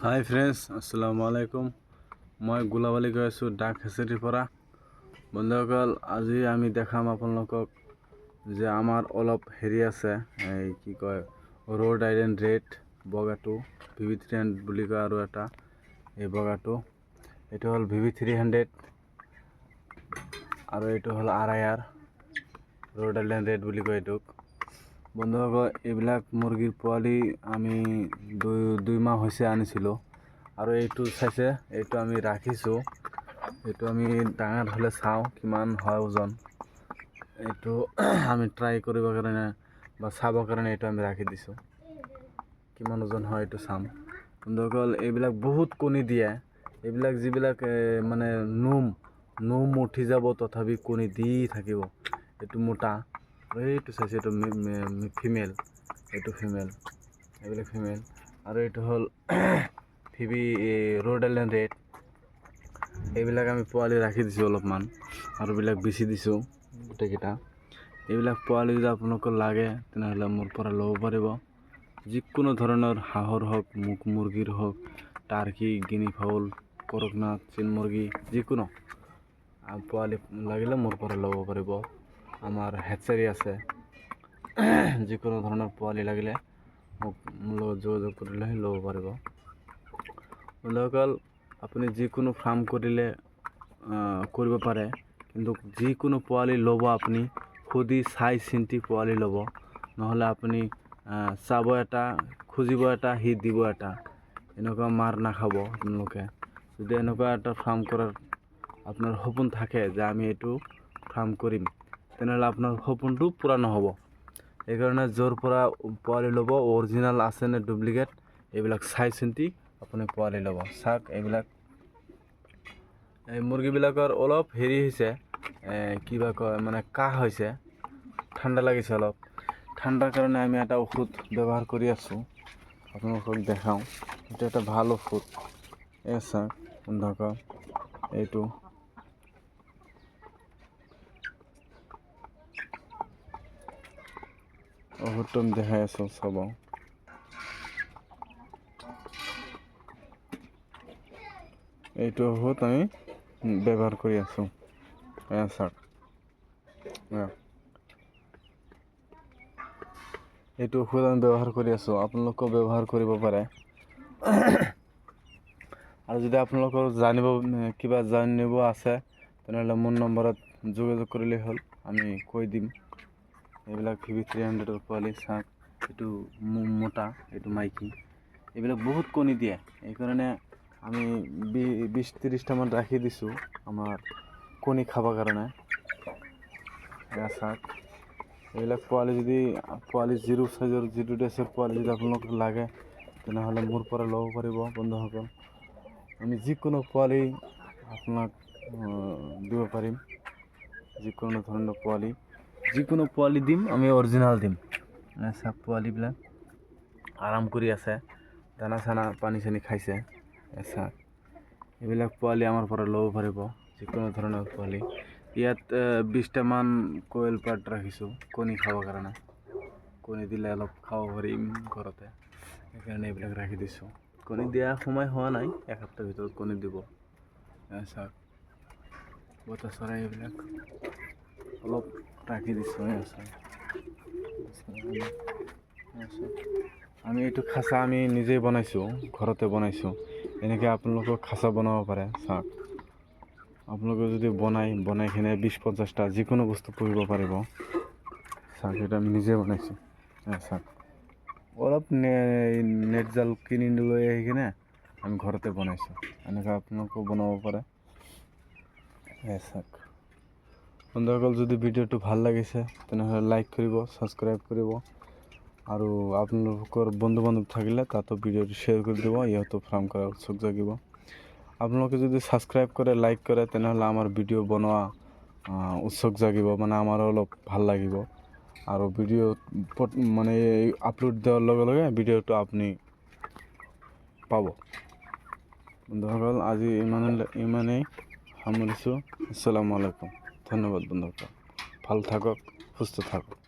হাই friends, আসসালামু আলাইকুম। মই গোলাবালি গৈ আছোঁ ডাক হেচেৰিৰ পৰা। বন্ধুসকল, আজি আমি দেখাম আপোনালোকক যে আমাৰ অলপ হেৰি আছে, এই কি কয় ৰ'ড আইলেণ্ড ৰেড বগাটো VV300 বুলি কয়, আৰু এটা এই বগাটো, এইটো হ'ল VV300 আৰু এইটো হ'ল RIR ৰ'ড আইলেণ্ড ৰেড বুলি কয় এইটোক। বন্ধুসকল, এইবিলাক মুৰ্গীৰ পোৱালি আমি দুই মাহ হৈছে আনিছিলোঁ, আৰু এইটো চাইছে, এইটো আমি ৰাখিছোঁ। এইটো আমি ডাঙৰ হ'লে চাওঁ কিমান হয় ওজন, এইটো আমি ট্ৰাই কৰিবৰ কাৰণে বা চাবৰ কাৰণে এইটো আমি ৰাখি দিছোঁ। কিমান ওজন হয় এইটো চাম। বন্ধুসকল, এইবিলাক বহুত কণী দিয়ে। এইবিলাক যিবিলাক মানে নোম উঠি যাব, তথাপি কণী দি থাকিব। এইটো মোটা, এইটো চাইছে, এইটো ফিমেল, এইটো ফিমেল, এইবিলাক ফিমেল। আৰু এইটো হ'ল VV ৰ'ড আইলেণ্ড ৰেড। এইবিলাক আমি পোৱালি ৰাখি দিছোঁ অলপমান, আৰু এইবিলাক বেচি দিছোঁ গোটেইকেইটা। এইবিলাক পোৱালি যদি আপোনালোকৰ লাগে তেনেহ'লে মোৰ পৰা ল'ব পাৰিব। যিকোনো ধৰণৰ হাঁহৰ হওক, মুৰ্গীৰ হওক, টাৰ্কি, গিনি ফাউল, কৰকনাথ, চীন মুৰ্গী, যিকোনো পোৱালি লাগিলে মোৰ পৰা ল'ব পাৰিব। আমাৰ হেচাৰী আছে, যিকোনো ধৰণৰ পোৱালি লাগিলে মোৰ লগত যোগাযোগ কৰিলেহে ল'ব পাৰিব। বন্ধুসকল, আপুনি যিকোনো ফাৰ্ম কৰিলে কৰিব পাৰে, কিন্তু যিকোনো পোৱালি ল'ব আপুনি সুধি চাই চিন্তি পোৱালি ল'ব। নহ'লে আপুনি চাব এটা, খুজিব এটা, সি দিব এটা, এনেকুৱা মাৰ নাখাব আপোনালোকে। যদি এনেকুৱা এটা ফাৰ্ম কৰাৰ আপোনাৰ সপোন থাকে যে আমি এইটো ফাৰ্ম কৰিম, তেনেহ'লে আপোনাৰ সপোনটো পূৰা নহ'ব। সেইকাৰণে য'ৰ পৰা পোৱালি ল'ব, অৰিজিনেল আছে নে ডুপ্লিকেট, এইবিলাক চাই চিন্তি আপুনি পোৱালি ল'ব। চাওক, এইবিলাক এই মুৰ্গীবিলাকৰ অলপ হেৰি হৈছে, কিবা কয় মানে কাহ হৈছে, ঠাণ্ডা লাগিছে অলপ। ঠাণ্ডাৰ কাৰণে আমি এটা ঔষধ ব্যৱহাৰ কৰি আছোঁ, আপোনালোকক দেখাওঁ। এইটো এটা ভাল ঔষধ। চাওক বন্ধুসকল, এইটো ঔষধটো আমি দেখাই আছোঁ চাব। এইটো ঔষধ আমি ব্যৱহাৰ কৰি আছোঁ। চাওক, এইটো ঔষধ আমি ব্যৱহাৰ কৰি আছোঁ, আপোনালোকেও ব্যৱহাৰ কৰিব পাৰে। আৰু যদি আপোনালোকৰ কিবা জানিব আছে, তেনেহ'লে মোৰ নম্বৰত যোগাযোগ কৰিলেই হ'ল, আমি কৈ দিম। এইবিলাক VV300 পোৱালি। চাওক, এইটো মোটা, এইটো মাইকী। এইবিলাক বহুত কণী দিয়ে, সেইকাৰণে আমি 20-30টামান ৰাখি দিছোঁ আমাৰ কণী খাবৰ কাৰণে। চাওক, এইবিলাক পোৱালি যদি জিৰ' চাইজৰ, জিৰ' ডেছৰ পোৱালি যদি আপোনালোকক লাগে, তেনেহ'লে মোৰ পৰা ল'ব পাৰিব। বন্ধুসকল, আমি যিকোনো পোৱালি আপোনাক দিব পাৰিম, যিকোনো ধৰণৰ পোৱালি, যিকোনো পোৱালি দিম, আমি অৰিজিনেল দিম। চাওক, পোৱালিবিলাক আৰাম কৰি আছে, দানা চানা পানী চানী খাইছে। চাওক, এইবিলাক পোৱালি আমাৰ পৰা ল'ব পাৰিব, যিকোনো ধৰণৰ পোৱালি। ইয়াত 20টামান কোয়েল পাট ৰাখিছোঁ কণী খাবৰ কাৰণে। কণী দিলে অলপ খাব পাৰিম ঘৰতে, সেইকাৰণে এইবিলাক ৰাখি দিছোঁ। কণী দিয়া সময় হোৱা নাই, এসপ্তাহৰ ভিতৰত কণী দিব। চাওক, বতা চৰাই এইবিলাক অলপ ৰাখি দিছোঁ। আমি এইটো খাচা আমি নিজেই বনাইছোঁ, ঘৰতে বনাইছোঁ। এনেকৈ আপোনালোকেও খাচা বনাব পাৰে। চাওক, আপোনালোকে যদি বনাই কিনে 20-50টা যিকোনো বস্তু পুহিব পাৰিব। চাওক, এইটো আমি নিজে বনাইছোঁ। চাওক, অলপ নেট জাল কিনি লৈ আহি কিনে আমি ঘৰতে বনাইছোঁ। এনেকৈ আপোনালোকেও বনাব পাৰে। চাওক বন্ধুসকল, যদি ভিডিঅ'টো ভাল লাগিছে তেনেহ'লে লাইক কৰিব, ছাবস্ক্ৰাইব কৰিব, আৰু আপোনালোকৰ বন্ধু বান্ধৱ থাকিলে তাতো ভিডিঅ'টো শ্বেয়াৰ কৰি দিব, ইহঁতো ফাৰ্ম কৰাৰ উৎসুক জাগিব। আপোনালোকে যদি ছাবস্ক্ৰাইব কৰে, লাইক কৰে, তেনেহ'লে আমাৰ ভিডিঅ' বনোৱা উৎসুক জাগিব, মানে আমাৰো অলপ ভাল লাগিব। আৰু ভিডিঅ' মানে আপলোড দিয়াৰ লগে লগে ভিডিঅ'টো আপুনি পাব। বন্ধুসকল, আজি ইমানেই সামৰিছোঁ। আসসালামু আলাইকুম। ধন্যবাদ বন্ধুসকল, ভাল থাকক, সুস্থ থাকক।